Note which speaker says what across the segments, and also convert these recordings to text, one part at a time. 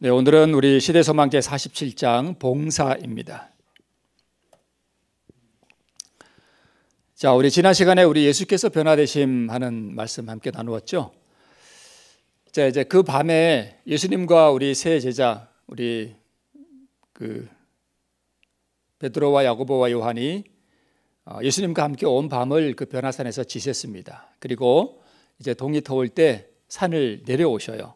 Speaker 1: 네, 오늘은 우리 시대소망 제47장 봉사입니다. 자, 우리 지난 시간에 우리 예수께서 변화되심 하는 말씀 함께 나누었죠. 자, 이제 그 밤에 예수님과 우리 세 제자, 우리 베드로와 야고보와 요한이 예수님과 함께 온 밤을 그 변화산에서 지냈습니다. 그리고 이제 동이 터올 때 산을 내려오셔요.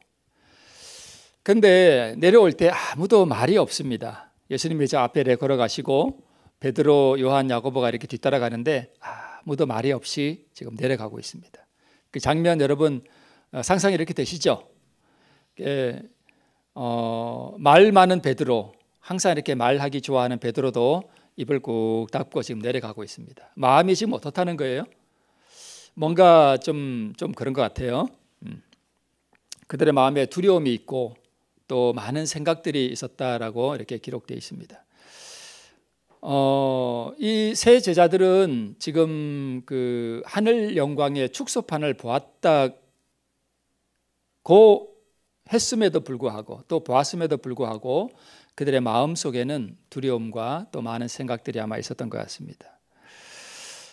Speaker 1: 근데 내려올 때 아무도 말이 없습니다. 예수님이 저 앞에 걸어가시고 베드로, 요한, 야고보가 이렇게 뒤따라가는데 아무도 말이 없이 지금 내려가고 있습니다. 그 장면 여러분 상상이 이렇게 되시죠? 말 많은 베드로, 항상 이렇게 말하기 좋아하는 베드로도 입을 꾹 닫고 지금 내려가고 있습니다. 마음이 지금 어떻다는 거예요? 뭔가 좀 그런 것 같아요. 그들의 마음에 두려움이 있고 또 많은 생각들이 있었다라고 이렇게 기록되어 있습니다. 이 세 제자들은 지금 그 하늘 영광의 축소판을 보았다고 했음에도 불구하고 또 보았음에도 불구하고 그들의 마음 속에는 두려움과 또 많은 생각들이 아마 있었던 것 같습니다.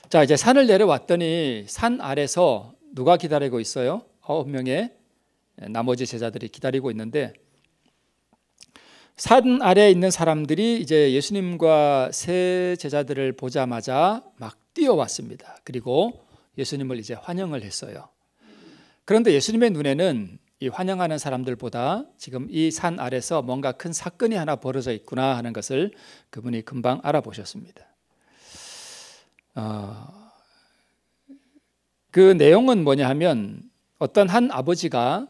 Speaker 1: 자, 이제 산을 내려왔더니 산 아래서 누가 기다리고 있어요? 9명의 나머지 제자들이 기다리고 있는데 산 아래에 있는 사람들이 이제 예수님과 세 제자들을 보자마자 막 뛰어왔습니다. 그리고 예수님을 이제 환영을 했어요. 그런데 예수님의 눈에는 이 환영하는 사람들보다 지금 이 산 아래서 뭔가 큰 사건이 하나 벌어져 있구나 하는 것을 그분이 금방 알아보셨습니다. 그 내용은 뭐냐 하면 어떤 한 아버지가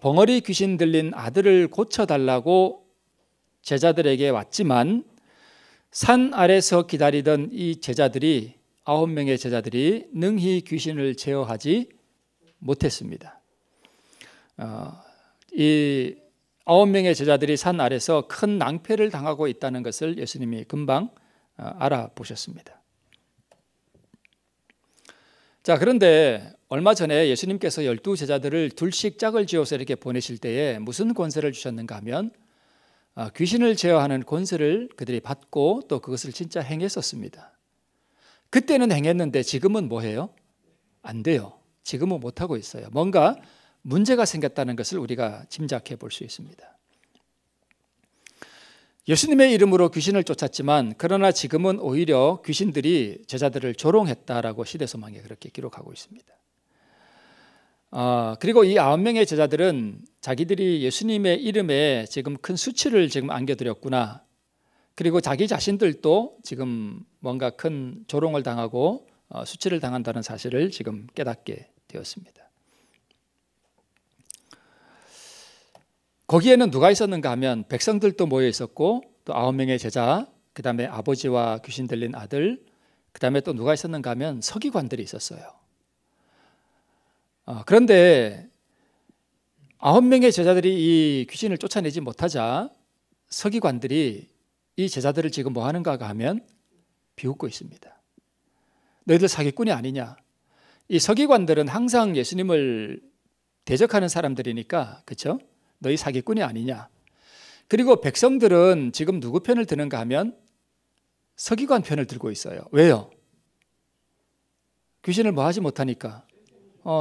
Speaker 1: 벙어리 귀신 들린 아들을 고쳐달라고 제자들에게 왔지만 산 아래서 기다리던 이 제자들이 9명의 제자들이 능히 귀신을 제어하지 못했습니다. 이 9명의 제자들이 산 아래서 큰 낭패를 당하고 있다는 것을 예수님이 금방 알아보셨습니다. 자, 그런데 얼마 전에 예수님께서 12제자들을 둘씩 짝을 지어서 이렇게 보내실 때에 무슨 권세를 주셨는가 하면 귀신을 제어하는 권세를 그들이 받고 또 그것을 진짜 행했었습니다. 그때는 행했는데 지금은 뭐해요? 안 돼요. 지금은 못하고 있어요. 뭔가 문제가 생겼다는 것을 우리가 짐작해 볼 수 있습니다. 예수님의 이름으로 귀신을 쫓았지만 그러나 지금은 오히려 귀신들이 제자들을 조롱했다라고 시대소망에 그렇게 기록하고 있습니다. 그리고 이 9명의 제자들은 자기들이 예수님의 이름에 지금 큰 수치를 지금 안겨드렸구나. 그리고 자기 자신들도 지금 뭔가 큰 조롱을 당하고 수치를 당한다는 사실을 지금 깨닫게 되었습니다. 거기에는 누가 있었는가 하면 백성들도 모여 있었고 또 9명의 제자, 그 다음에 아버지와 귀신 들린 아들, 그 다음에 또 누가 있었는가 하면 서기관들이 있었어요. 그런데 9명의 제자들이 이 귀신을 쫓아내지 못하자 서기관들이 이 제자들을 지금 뭐 하는가 하면 비웃고 있습니다. 너희들 사기꾼이 아니냐? 이 서기관들은 항상 예수님을 대적하는 사람들이니까, 그렇죠? 너희 사기꾼이 아니냐? 그리고 백성들은 지금 누구 편을 드는가 하면 서기관 편을 들고 있어요. 왜요? 귀신을 뭐 하지 못하니까,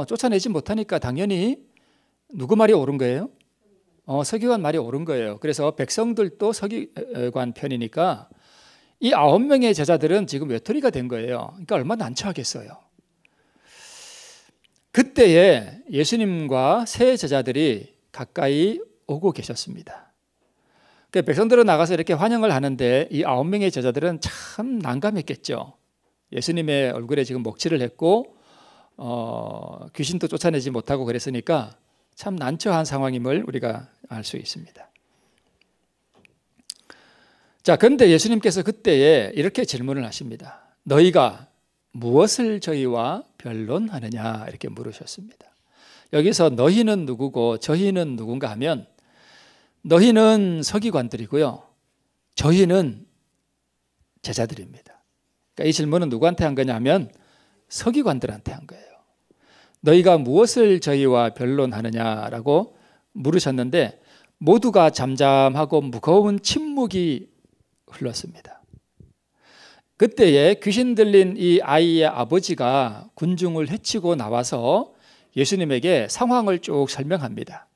Speaker 1: 쫓아내지 못하니까 당연히 누구 말이 옳은 거예요? 서기관 말이 옳은 거예요. 그래서 백성들도 서기관 편이니까 이 9명의 제자들은 지금 외톨이가 된 거예요. 그러니까 얼마나 난처하겠어요. 그때에 예수님과 세 제자들이 가까이 오고 계셨습니다. 백성들은 나가서 이렇게 환영을 하는데 이 9명의 제자들은 참 난감했겠죠. 예수님의 얼굴에 지금 먹칠을 했고 귀신도 쫓아내지 못하고 그랬으니까 참 난처한 상황임을 우리가 알 수 있습니다. 자, 그런데 예수님께서 그때에 이렇게 질문을 하십니다. 너희가 무엇을 저희와 변론하느냐 이렇게 물으셨습니다. 여기서 너희는 누구고 저희는 누군가 하면 너희는 서기관들이고요. 저희는 제자들입니다. 그러니까 이 질문은 누구한테 한 거냐 하면 서기관들한테 한 거예요. 너희가 무엇을 저희와 변론하느냐라고 물으셨는데 모두가 잠잠하고 무거운 침묵이 흘렀습니다. 그때에 귀신 들린 이 아이의 아버지가 군중을 헤치고 나와서 예수님에게 상황을 쭉 설명합니다.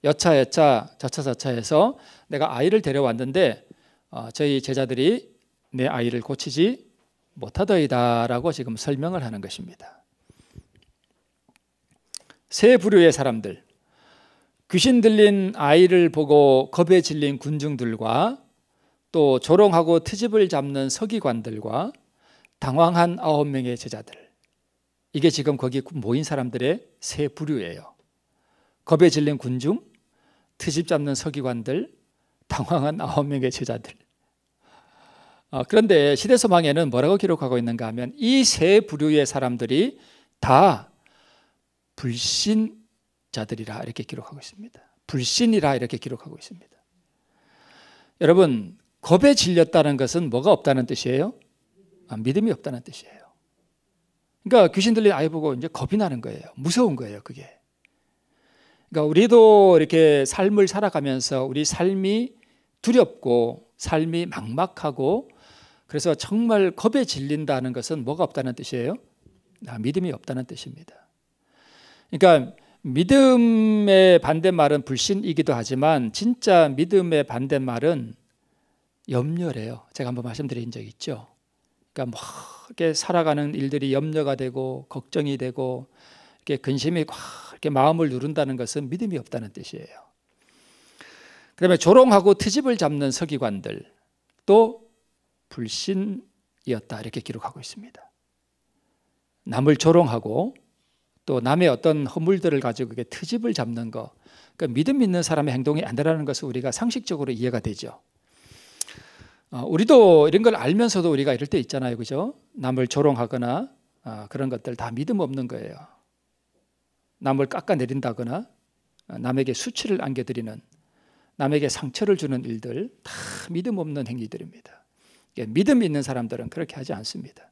Speaker 1: 여차여차 저차저차해서 내가 아이를 데려왔는데 저희 제자들이 내 아이를 고치지 못하더이다 라고 지금 설명을 하는 것입니다. 세 부류의 사람들, 귀신 들린 아이를 보고 겁에 질린 군중들과 또 조롱하고 트집을 잡는 서기관들과 당황한 9명의 제자들, 이게 지금 거기 모인 사람들의 세 부류예요. 겁에 질린 군중, 트집 잡는 서기관들, 당황한 9명의 제자들. 그런데 시대서방에는 뭐라고 기록하고 있는가 하면 이 세 부류의 사람들이 다 불신자들이라 이렇게 기록하고 있습니다. 불신이라 이렇게 기록하고 있습니다. 여러분, 겁에 질렸다는 것은 뭐가 없다는 뜻이에요? 믿음이 없다는 뜻이에요. 그러니까 귀신 들린 아이 보고 이제 겁이 나는 거예요. 무서운 거예요, 그게. 그러니까 우리도 이렇게 삶을 살아가면서 우리 삶이 두렵고 삶이 막막하고 그래서 정말 겁에 질린다는 것은 뭐가 없다는 뜻이에요? 믿음이 없다는 뜻입니다. 그러니까 믿음의 반대말은 불신이기도 하지만 진짜 믿음의 반대말은 염려래요. 제가 한번 말씀드린 적 있죠. 그러니까 뭐 이렇게 살아가는 일들이 염려가 되고 걱정이 되고 이렇게 근심이 확 이렇게 마음을 누른다는 것은 믿음이 없다는 뜻이에요. 그다음에 조롱하고 트집을 잡는 서기관들 또 불신이었다 이렇게 기록하고 있습니다. 남을 조롱하고 또 남의 어떤 허물들을 가지고 그게 트집을 잡는 거, 그러니까 믿음 있는 사람의 행동이 아니라는 것을 우리가 상식적으로 이해가 되죠. 우리도 이런 걸 알면서도 우리가 이럴 때 있잖아요, 그죠? 남을 조롱하거나 그런 것들 다 믿음 없는 거예요. 남을 깎아내린다거나 남에게 수치를 안겨드리는, 남에게 상처를 주는 일들 다 믿음 없는 행위들입니다. 믿음 있는 사람들은 그렇게 하지 않습니다.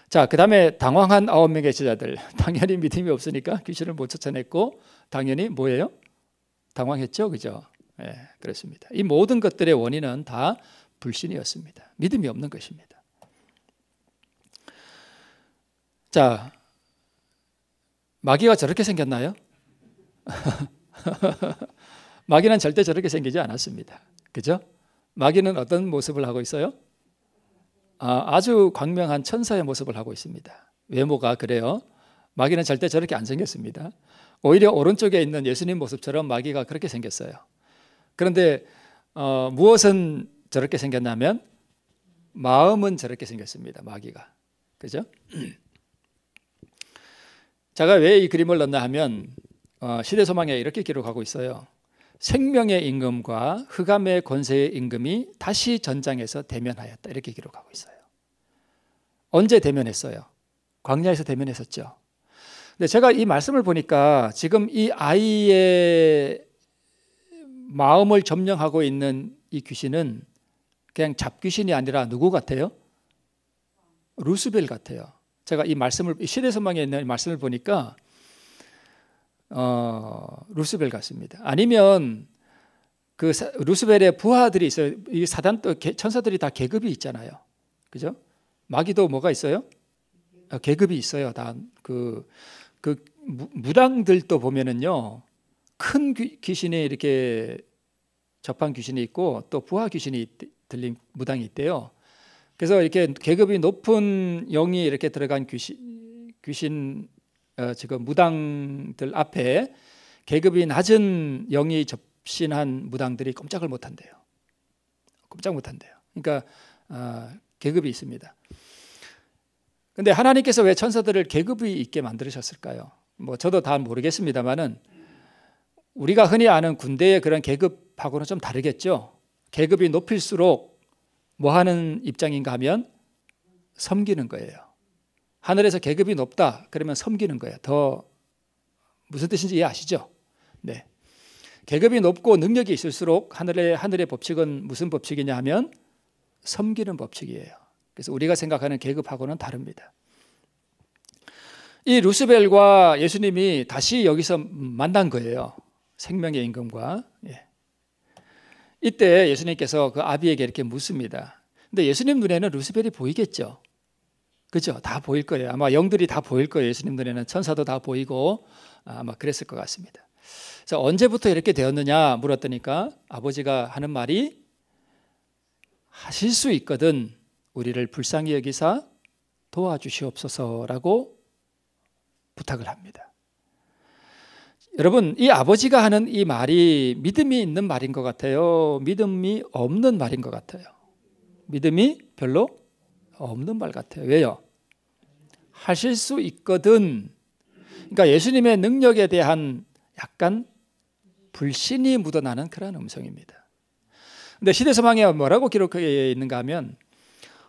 Speaker 1: 자, 그 다음에 당황한 9명의 제자들, 당연히 믿음이 없으니까 귀신을 못 쫓아냈고 당연히 뭐예요? 당황했죠, 그죠? 네, 그렇습니다. 이 모든 것들의 원인은 다 불신이었습니다. 믿음이 없는 것입니다. 자, 마귀가 저렇게 생겼나요? 마귀는 절대 저렇게 생기지 않았습니다. 그죠? 마귀는 어떤 모습을 하고 있어요? 아주 광명한 천사의 모습을 하고 있습니다. 외모가 그래요. 마귀는 절대 저렇게 안 생겼습니다. 오히려 오른쪽에 있는 예수님 모습처럼 마귀가 그렇게 생겼어요. 그런데 무엇은 저렇게 생겼냐면 마음은 저렇게 생겼습니다. 마귀가. 그죠? 제가 왜 이 그림을 넣나 하면 시대소망에 이렇게 기록하고 있어요. 생명의 임금과 흑암의 권세의 임금이 다시 전장에서 대면하였다 이렇게 기록하고 있어요. 언제 대면했어요? 광야에서 대면했었죠. 근데 제가 이 말씀을 보니까 지금 이 아이의 마음을 점령하고 있는 이 귀신은 그냥 잡귀신이 아니라 누구 같아요? 루스벨 같아요. 제가 이 말씀을 시대소망에 있는 말씀을 보니까 루스벨 같습니다. 아니면 그 루스벨의 부하들이 있어요. 이 사단 또 천사들이 다 계급이 있잖아요. 그죠? 마귀도 뭐가 있어요? 계급이 있어요. 다 그 무당들도 보면은요, 큰 귀신이 이렇게 접한 귀신이 있고 또 부하 귀신이 들린 무당이 있대요. 그래서 이렇게 계급이 높은 영이 이렇게 들어간 귀신 지금 무당들 앞에 계급이 낮은 영이 접신한 무당들이 꼼짝을 못한대요. 꼼짝 못한대요. 그러니까 계급이 있습니다. 그런데 하나님께서 왜 천사들을 계급이 있게 만드셨을까요? 뭐 저도 다 모르겠습니다만은 우리가 흔히 아는 군대의 그런 계급하고는 좀 다르겠죠. 계급이 높일수록 뭐 하는 입장인가 하면 섬기는 거예요. 하늘에서 계급이 높다 그러면 섬기는 거예요. 더 무슨 뜻인지 이해하시죠? 네. 계급이 높고 능력이 있을수록 하늘의 법칙은 무슨 법칙이냐 하면 섬기는 법칙이에요. 그래서 우리가 생각하는 계급하고는 다릅니다. 이 루스벨과 예수님이 다시 여기서 만난 거예요. 생명의 임금과. 예. 이때 예수님께서 그 아비에게 이렇게 묻습니다. 근데 예수님 눈에는 루시벨이 보이겠죠. 그죠? 다 보일 거예요. 아마 영들이 다 보일 거예요. 예수님 눈에는 천사도 다 보이고 아마 그랬을 것 같습니다. 그래서 언제부터 이렇게 되었느냐 물었더니까 아버지가 하는 말이 하실 수 있거든 우리를 불쌍히 여기사 도와주시옵소서라고 부탁을 합니다. 여러분, 이 아버지가 하는 이 말이 믿음이 있는 말인 것 같아요? 믿음이 없는 말인 것 같아요? 믿음이 별로 없는 말 같아요. 왜요? 하실 수 있거든. 그러니까 예수님의 능력에 대한 약간 불신이 묻어나는 그런 음성입니다. 근데 시대서방에 뭐라고 기록되어 있는가 하면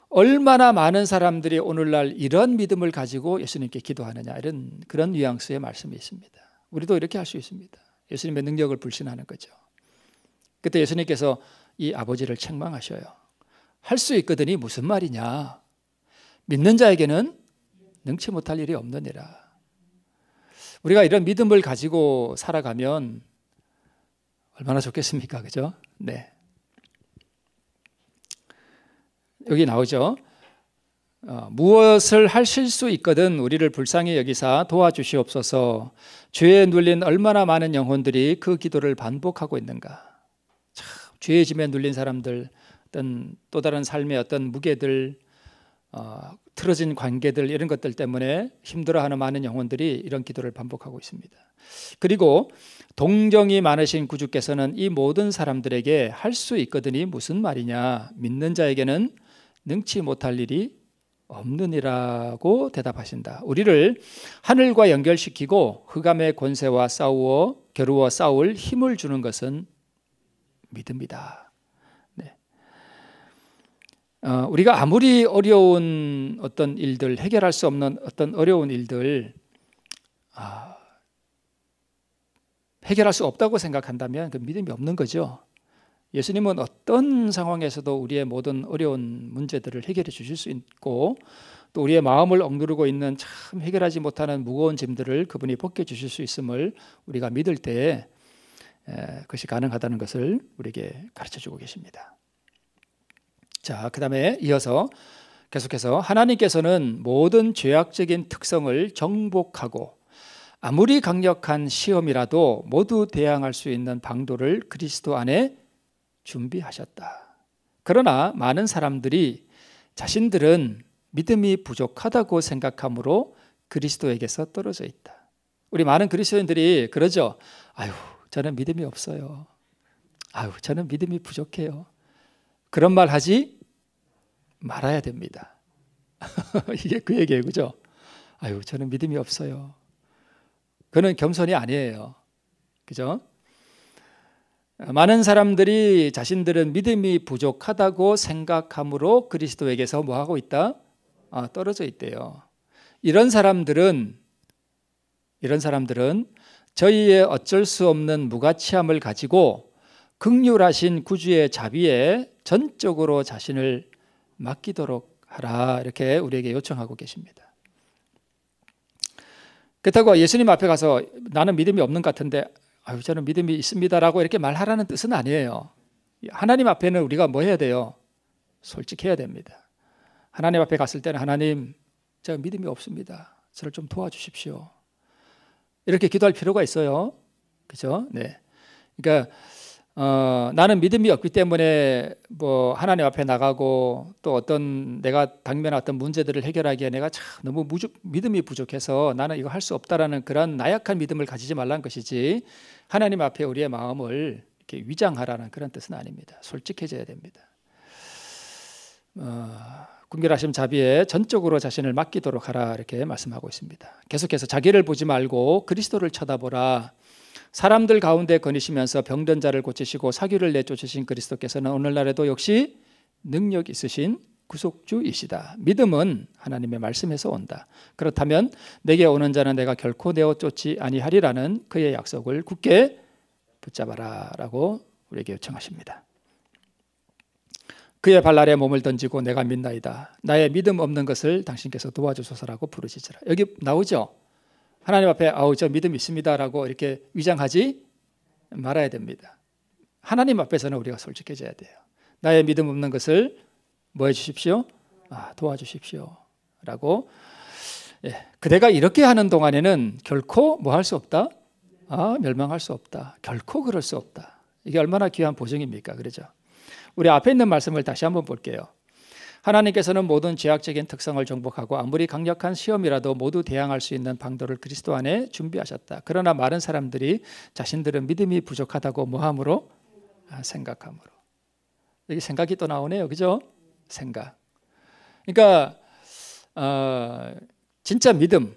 Speaker 1: 얼마나 많은 사람들이 오늘날 이런 믿음을 가지고 예수님께 기도하느냐 이런 그런 뉘앙스의 말씀이 있습니다. 우리도 이렇게 할 수 있습니다. 예수님의 능력을 불신하는 거죠. 그때 예수님께서 이 아버지를 책망하셔요. 할 수 있거든이 무슨 말이냐. 믿는 자에게는 능치 못할 일이 없느니라. 우리가 이런 믿음을 가지고 살아가면 얼마나 좋겠습니까? 그죠? 네. 여기 나오죠. 무엇을 하실 수 있거든 우리를 불쌍히 여기사 도와주시옵소서. 죄에 눌린 얼마나 많은 영혼들이 그 기도를 반복하고 있는가. 참, 죄의 짐에 눌린 사람들, 어떤 또 다른 삶의 어떤 무게들, 틀어진 관계들 이런 것들 때문에 힘들어하는 많은 영혼들이 이런 기도를 반복하고 있습니다. 그리고 동정이 많으신 구주께서는 이 모든 사람들에게 할 수 있거든이 무슨 말이냐. 믿는 자에게는 능치 못할 일이 없느니라고 대답하신다. 우리를 하늘과 연결시키고 흑암의 권세와 겨루어 싸울 힘을 주는 것은 믿음이다. 네. 우리가 아무리 어려운 어떤 일들, 해결할 수 없는 어떤 어려운 일들 해결할 수 없다고 생각한다면 그 믿음이 없는 거죠. 예수님은 어떤 상황에서도 우리의 모든 어려운 문제들을 해결해 주실 수 있고 또 우리의 마음을 억누르고 있는 참 해결하지 못하는 무거운 짐들을 그분이 벗겨주실 수 있음을 우리가 믿을 때에 그것이 가능하다는 것을 우리에게 가르쳐주고 계십니다. 자, 그 다음에 이어서 계속해서 하나님께서는 모든 죄악적인 특성을 정복하고 아무리 강력한 시험이라도 모두 대항할 수 있는 방도를 그리스도 안에 준비하셨다. 그러나 많은 사람들이 자신들은 믿음이 부족하다고 생각함으로 그리스도에게서 떨어져 있다. 우리 많은 그리스도인들이 그러죠. 아유, 저는 믿음이 없어요. 아유, 저는 믿음이 부족해요. 그런 말 하지 말아야 됩니다. 이게 그 얘기예요. 그죠? 아유, 저는 믿음이 없어요. 그는 겸손이 아니에요. 그죠? 많은 사람들이 자신들은 믿음이 부족하다고 생각함으로 그리스도에게서 뭐하고 있다? 떨어져 있대요. 이런 사람들은 저희의 어쩔 수 없는 무가치함을 가지고 긍휼하신 구주의 자비에 전적으로 자신을 맡기도록 하라 이렇게 우리에게 요청하고 계십니다. 그렇다고 예수님 앞에 가서 나는 믿음이 없는 것 같은데 아유, 저는 믿음이 있습니다라고 이렇게 말하라는 뜻은 아니에요. 하나님 앞에는 우리가 뭐 해야 돼요? 솔직해야 됩니다. 하나님 앞에 갔을 때는 하나님, 제가 믿음이 없습니다. 저를 좀 도와주십시오. 이렇게 기도할 필요가 있어요. 그죠? 네. 그러니까 나는 믿음이 없기 때문에 뭐 하나님 앞에 나가고 또 어떤 내가 당면한 어떤 문제들을 해결하기에 내가 참 너무 믿음이 부족해서 나는 이거 할 수 없다라는 그런 나약한 믿음을 가지지 말라는 것이지 하나님 앞에 우리의 마음을 이렇게 위장하라는 그런 뜻은 아닙니다. 솔직해져야 됩니다. 긍휼하심 자비에 전적으로 자신을 맡기도록 하라 이렇게 말씀하고 있습니다. 계속해서 자기를 보지 말고 그리스도를 쳐다보라. 사람들 가운데 거니시면서 병든 자를 고치시고 사규를 내쫓으신 그리스도께서는 오늘날에도 역시 능력 있으신 구속주이시다. 믿음은 하나님의 말씀에서 온다. 그렇다면 내게 오는 자는 내가 결코 내어 쫓지 아니하리라는 그의 약속을 굳게 붙잡아라 라고 우리에게 요청하십니다. 그의 발 아래 몸을 던지고 내가 믿나이다. 나의 믿음 없는 것을 당신께서 도와주소서라고 부르짖으라. 여기 나오죠. 하나님 앞에 아우 저 믿음 있습니다라고 이렇게 위장하지 말아야 됩니다. 하나님 앞에서는 우리가 솔직해져야 돼요. 나의 믿음 없는 것을 뭐 해주십시오? 도와주십시오 라고. 그대가 이렇게 하는 동안에는 결코 뭐 할 수 없다? 멸망할 수 없다. 결코 그럴 수 없다. 이게 얼마나 귀한 보증입니까? 그러죠? 우리 앞에 있는 말씀을 다시 한번 볼게요. 하나님께서는 모든 죄악적인 특성을 정복하고 아무리 강력한 시험이라도 모두 대항할 수 있는 방도를 그리스도 안에 준비하셨다. 그러나 많은 사람들이 자신들은 믿음이 부족하다고 뭐함으로? 생각함으로. 여기 생각이 또 나오네요. 그죠? 생각. 그러니까 진짜 믿음,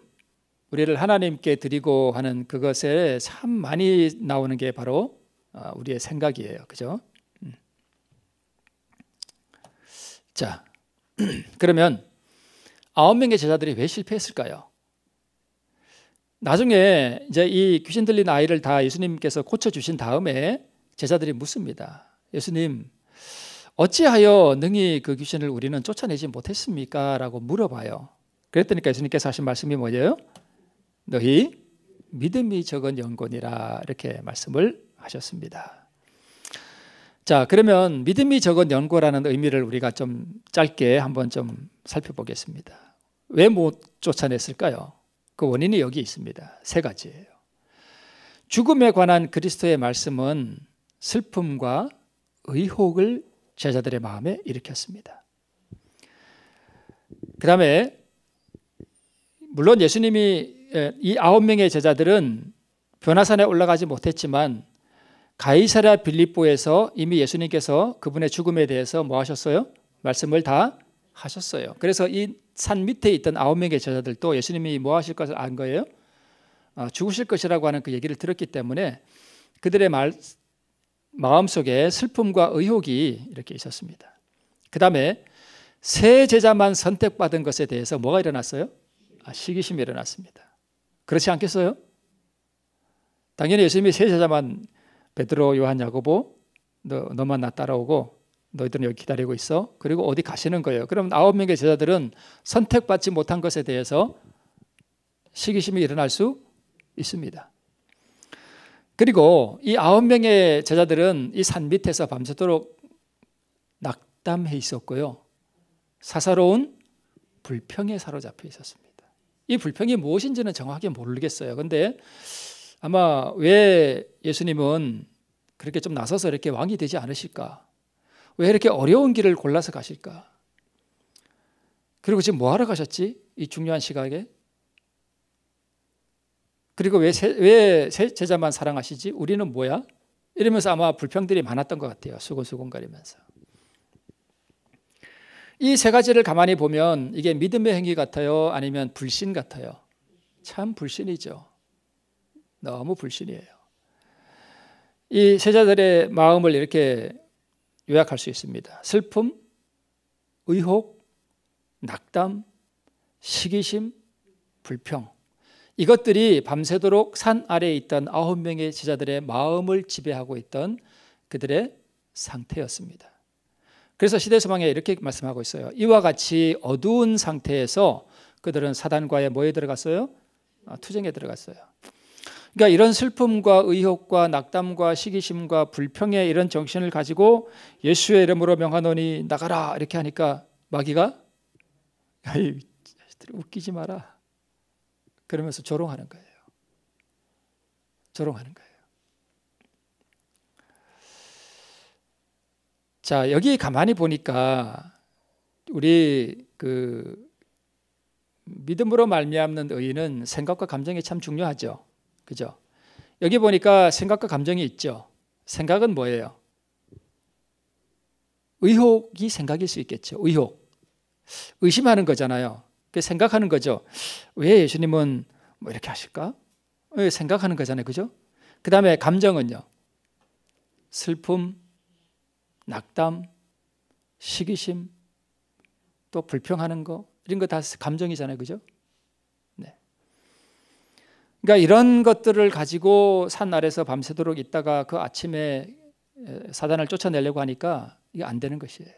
Speaker 1: 우리를 하나님께 드리고 하는 그것에 참 많이 나오는 게 바로 우리의 생각이에요. 그죠? 자, 그러면 9명의 제자들이 왜 실패했을까요? 나중에 이제 이 귀신 들린 아이를 다 예수님께서 고쳐주신 다음에 제자들이 묻습니다. 예수님, 어찌하여 능히 그 귀신을 우리는 쫓아내지 못했습니까? 라고 물어봐요. 그랬더니 예수님께서 하신 말씀이 뭐예요? 너희 믿음이 적은 영혼이라 이렇게 말씀을 하셨습니다. 자, 그러면 믿음이 적은 연고라는 의미를 우리가 좀 짧게 한번 좀 살펴보겠습니다. 왜 못 쫓아냈을까요? 그 원인이 여기 있습니다. 세 가지예요. 죽음에 관한 그리스도의 말씀은 슬픔과 의혹을 제자들의 마음에 일으켰습니다. 그 다음에 물론 예수님이 이 9명의 제자들은 변화산에 올라가지 못했지만 가이사랴 빌립보에서 이미 예수님께서 그분의 죽음에 대해서 뭐 하셨어요? 말씀을 다 하셨어요. 그래서 이 산 밑에 있던 9명의 제자들도 예수님이 뭐 하실 것을 안 거예요? 죽으실 것이라고 하는 그 얘기를 들었기 때문에 그들의 마음속에 슬픔과 의혹이 이렇게 있었습니다. 그 다음에 세 제자만 선택받은 것에 대해서 뭐가 일어났어요? 시기심이 일어났습니다. 그렇지 않겠어요? 당연히 예수님이 세 제자만 베드로, 요한, 야고보 너만 나 따라오고 너희들은 여기 기다리고 있어. 그리고 어디 가시는 거예요. 그럼 9명의 제자들은 선택받지 못한 것에 대해서 시기심이 일어날 수 있습니다. 그리고 이 9명의 제자들은 이 산 밑에서 밤새도록 낙담해 있었고요. 사사로운 불평에 사로잡혀 있었습니다. 이 불평이 무엇인지는 정확하게 모르겠어요. 그런데 아마 왜 예수님은 그렇게 좀 나서서 이렇게 왕이 되지 않으실까? 왜 이렇게 어려운 길을 골라서 가실까? 그리고 지금 뭐 하러 가셨지? 이 중요한 시각에? 그리고 왜 제자만 사랑하시지? 우리는 뭐야? 이러면서 아마 불평들이 많았던 것 같아요. 수곤수곤거리면서. 이 세 가지를 가만히 보면 이게 믿음의 행위 같아요? 아니면 불신 같아요? 참 불신이죠. 너무 불신이에요. 이 제자들의 마음을 이렇게 요약할 수 있습니다. 슬픔, 의혹, 낙담, 시기심, 불평. 이것들이 밤새도록 산 아래에 있던 9명의 제자들의 마음을 지배하고 있던 그들의 상태였습니다. 그래서 시대서방에 이렇게 말씀하고 있어요. 이와 같이 어두운 상태에서 그들은 사단과의 뭐에 들어갔어요? 투쟁에 들어갔어요. 그러니까 이런 슬픔과 의혹과 낙담과 시기심과 불평의 이런 정신을 가지고 예수의 이름으로 명하노니 나가라 이렇게 하니까 마귀가 아이 웃기지 마라 그러면서 조롱하는 거예요. 조롱하는 거예요. 자, 여기 가만히 보니까 우리 그 믿음으로 말미암는 의인은 생각과 감정이 참 중요하죠. 그죠? 여기 보니까 생각과 감정이 있죠. 생각은 뭐예요? 의혹이 생각일 수 있겠죠. 의혹. 의심하는 거잖아요. 생각하는 거죠. 왜 예수님은 뭐 이렇게 하실까? 생각하는 거잖아요. 그죠? 그 다음에 감정은요. 슬픔, 낙담, 시기심, 또 불평하는 거 이런 거 다 감정이잖아요. 그죠? 그러니까 이런 것들을 가지고 산 아래서 밤새도록 있다가 그 아침에 사단을 쫓아내려고 하니까 이게 안 되는 것이에요.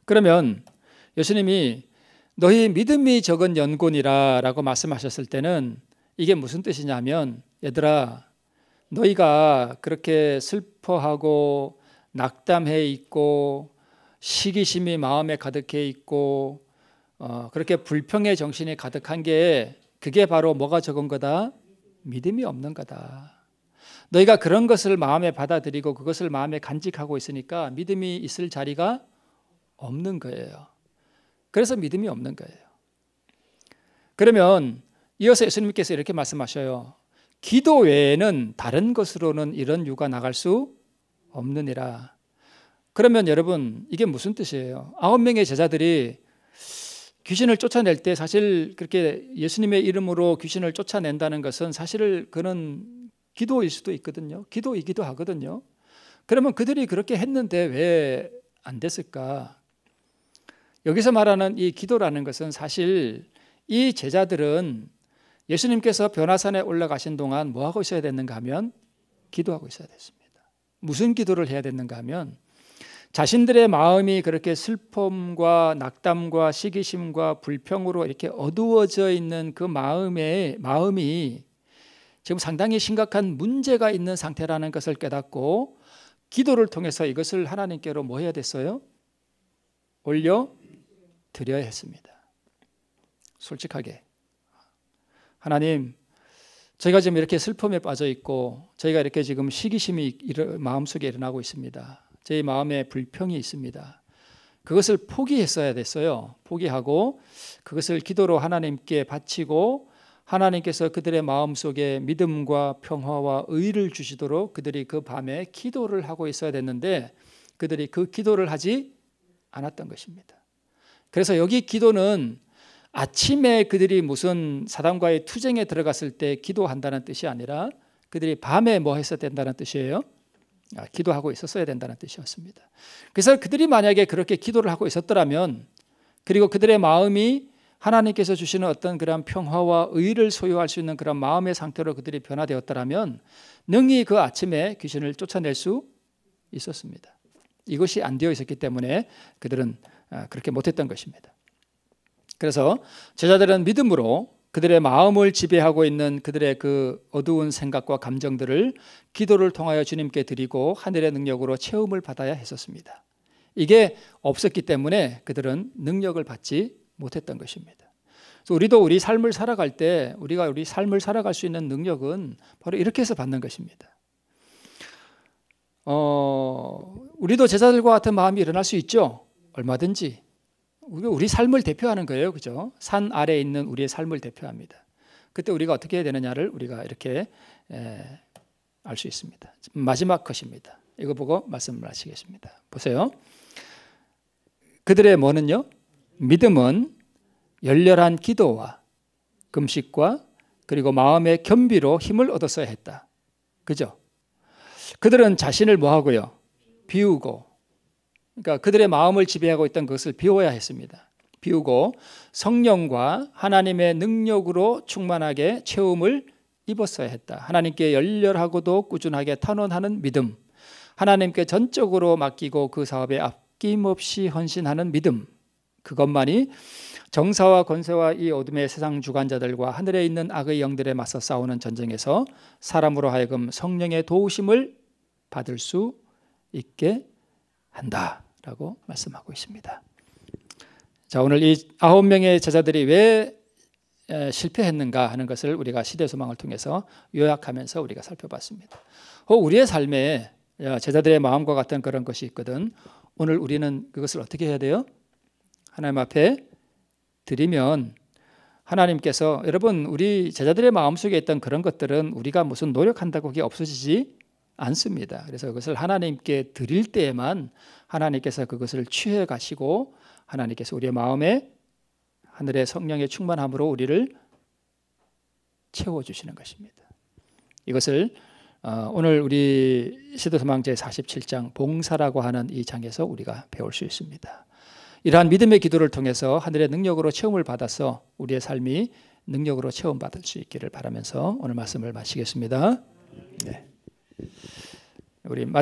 Speaker 1: 그러면 예수님이 너희 믿음이 적은 연곤이라 라고 말씀하셨을 때는 이게 무슨 뜻이냐면 얘들아 너희가 그렇게 슬퍼하고 낙담해 있고 시기심이 마음에 가득해 있고 그렇게 불평의 정신이 가득한 게 그게 바로 뭐가 적은 거다? 믿음이 없는 거다. 너희가 그런 것을 마음에 받아들이고 그것을 마음에 간직하고 있으니까 믿음이 있을 자리가 없는 거예요. 그래서 믿음이 없는 거예요. 그러면 이어서 예수님께서 이렇게 말씀하셔요. 기도 외에는 다른 것으로는 이런 유가 나갈 수 없느니라. 그러면 여러분 이게 무슨 뜻이에요? 9명의 제자들이 귀신을 쫓아낼 때 사실 그렇게 예수님의 이름으로 귀신을 쫓아낸다는 것은 사실 그는 기도일 수도 있거든요. 기도이기도 하거든요. 그러면 그들이 그렇게 했는데 왜 안 됐을까? 여기서 말하는 이 기도라는 것은 사실 이 제자들은 예수님께서 변화산에 올라가신 동안 뭐 하고 있어야 됐는가 하면 기도하고 있어야 됐습니다. 무슨 기도를 해야 됐는가 하면 자신들의 마음이 그렇게 슬픔과 낙담과 시기심과 불평으로 이렇게 어두워져 있는 그 마음이 지금 상당히 심각한 문제가 있는 상태라는 것을 깨닫고 기도를 통해서 이것을 하나님께로 뭐 해야 됐어요? 올려 드려야 했습니다. 솔직하게 하나님, 저희가 지금 이렇게 슬픔에 빠져 있고 저희가 이렇게 지금 시기심이 마음속에 일어나고 있습니다. 저희 마음에 불평이 있습니다. 그것을 포기했어야 됐어요. 포기하고 그것을 기도로 하나님께 바치고 하나님께서 그들의 마음속에 믿음과 평화와 의를 주시도록 그들이 그 밤에 기도를 하고 있어야 됐는데 그들이 그 기도를 하지 않았던 것입니다. 그래서 여기 기도는 아침에 그들이 무슨 사단과의 투쟁에 들어갔을 때 기도한다는 뜻이 아니라 그들이 밤에 뭐 했어야 된다는 뜻이에요? 기도하고 있었어야 된다는 뜻이었습니다. 그래서 그들이 만약에 그렇게 기도를 하고 있었더라면 그리고 그들의 마음이 하나님께서 주시는 어떤 그런 평화와 의를 소유할 수 있는 그런 마음의 상태로 그들이 변화되었더라면 능히 그 아침에 귀신을 쫓아낼 수 있었습니다. 이것이 안 되어 있었기 때문에 그들은 그렇게 못했던 것입니다. 그래서 제자들은 믿음으로 그들의 마음을 지배하고 있는 그들의 그 어두운 생각과 감정들을 기도를 통하여 주님께 드리고 하늘의 능력으로 체험을 받아야 했었습니다. 이게 없었기 때문에 그들은 능력을 받지 못했던 것입니다. 그래서 우리도 우리 삶을 살아갈 때 우리가 우리 삶을 살아갈 수 있는 능력은 바로 이렇게 해서 받는 것입니다. 우리도 제자들과 같은 마음이 일어날 수 있죠. 얼마든지. 우리 삶을 대표하는 거예요. 그죠? 산 아래에 있는 우리의 삶을 대표합니다. 그때 우리가 어떻게 해야 되느냐를 우리가 이렇게 알 수 있습니다. 마지막 컷입니다. 이거 보고 말씀을 하시겠습니다. 보세요. 그들의 뭐는요? 믿음은 열렬한 기도와 금식과 그리고 마음의 겸비로 힘을 얻었어야 했다. 그죠? 그들은 자신을 뭐 하고요? 비우고, 그러니까 그들의 마음을 지배하고 있던 것을 비워야 했습니다. 비우고 성령과 하나님의 능력으로 충만하게 체험을 입었어야 했다. 하나님께 열렬하고도 꾸준하게 탄원하는 믿음, 하나님께 전적으로 맡기고 그 사업에 아낌없이 헌신하는 믿음, 그것만이 정사와 권세와 이 어둠의 세상 주관자들과 하늘에 있는 악의 영들에 맞서 싸우는 전쟁에서 사람으로 하여금 성령의 도우심을 받을 수 있게 한다라고 말씀하고 있습니다. 자, 오늘 이 9명의 제자들이 왜 실패했는가 하는 것을 우리가 시대소망을 통해서 요약하면서 우리가 살펴봤습니다. 우리의 삶에 제자들의 마음과 같은 그런 것이 있거든. 오늘 우리는 그것을 어떻게 해야 돼요? 하나님 앞에 드리면 하나님께서, 여러분, 우리 제자들의 마음속에 있던 그런 것들은 우리가 무슨 노력한다고 그게 없어지지 않습니다. 그래서 그것을 하나님께 드릴 때에만 하나님께서 그것을 취해 가시고 하나님께서 우리의 마음에 하늘의 성령의 충만함으로 우리를 채워주시는 것입니다. 이것을 오늘 우리 시대소망 제47장 봉사라고 하는 이 장에서 우리가 배울 수 있습니다. 이러한 믿음의 기도를 통해서 하늘의 능력으로 체험을 받아서 우리의 삶이 능력으로 체험받을 수 있기를 바라면서 오늘 말씀을 마치겠습니다. 네. 우리